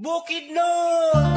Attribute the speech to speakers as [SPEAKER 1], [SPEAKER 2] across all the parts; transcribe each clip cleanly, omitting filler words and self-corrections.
[SPEAKER 1] Bukidnon!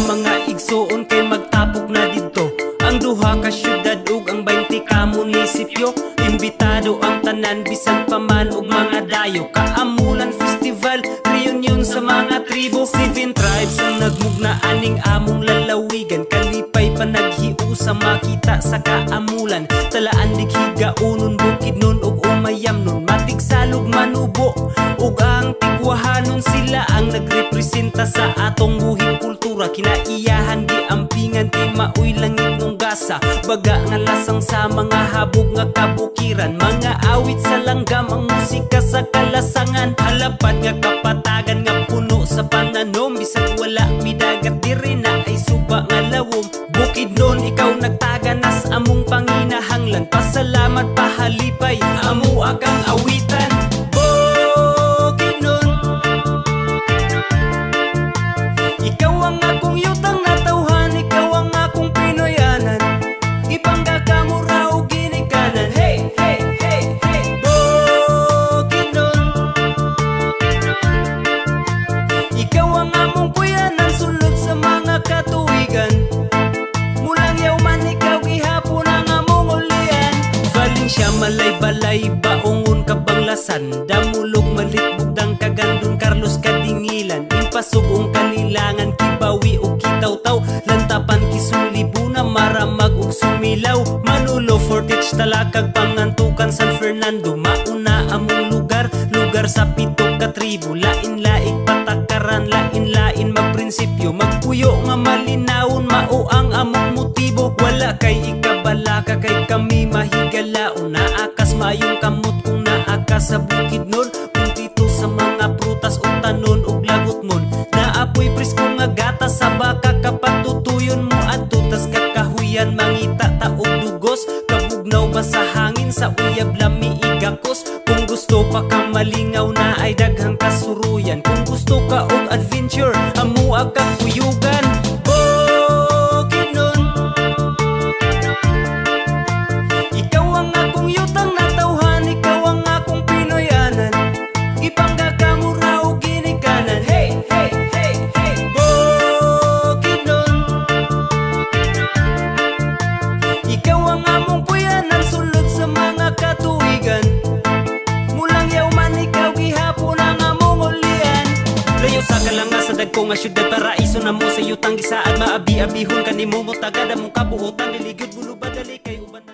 [SPEAKER 1] Mga igsoon kay magtapok na dito ang duha ka syudad ug ang 20 ka munisipyo. Imbitado ang tanan bisan pa man og mga dayo. Kaamulan festival, reunion sa mga tribo. 7 tribes ang nagmugna aning among lalawigan. Kalipay pa naghiu sa makita sa kaamulan. Talaan dighiga unon Bukidnon ug Umayamnon. Matigsalog manubo ug ang Tigwahanon. Sila ang nagrepresenta sa atong buhing kultura. Kinaiyahan di ampingan kay maoy langit nung gasa. Baga nga lasang sa mga habog nga kabukiran. Mga awit sa langgam ang musika sa kalasangan. Halapad nga kapatagan nga puno sa pananom. Bisag wala midagat diri na ay suba nga lawom. Bukidnon ikaw nagtaganas among panginahanglan. Pasalamat pahalipay amo akang awitan. Malay-balay baongon kabanglasan. Damulog malitbugdang kagandun Carlos Kadingilan. Impasugong kalilangan kibawi o kitaw-taw. Lantapan kisulibuna maramag og sumilaw. Manulo Fortich talakag pangantukan San Fernando. Mauna among lugar sa 7 ka tribo. Lain-laig patakaran, lain-lain magprinsipyo. Magpuyo nga malinawon mao ang among motibo. Wala kay ikabalaka kay kami mahigalaon. Naakas mayong kamot kung naakas sa Bukidnon. Kung tito sa mga prutas o tanon o lagot mon. Naapoy presko nga gata sa baka kapatutuyon mo. At tutas kakahuyan mangita taog dugos. Kabugnaw ba sa hangin sa uyab lami igakos. Kung gusto pa ka malingaw na ay daghang kasuruyan. Kung gusto ka og adventure amo kang kuyugan. Sa kalanga sa dagko nga syudad paraiso na mo sa yutang gisaad. Maabi-abihon kanimo mo tagad among kabuotan. Diligod bulubad dali kay uban.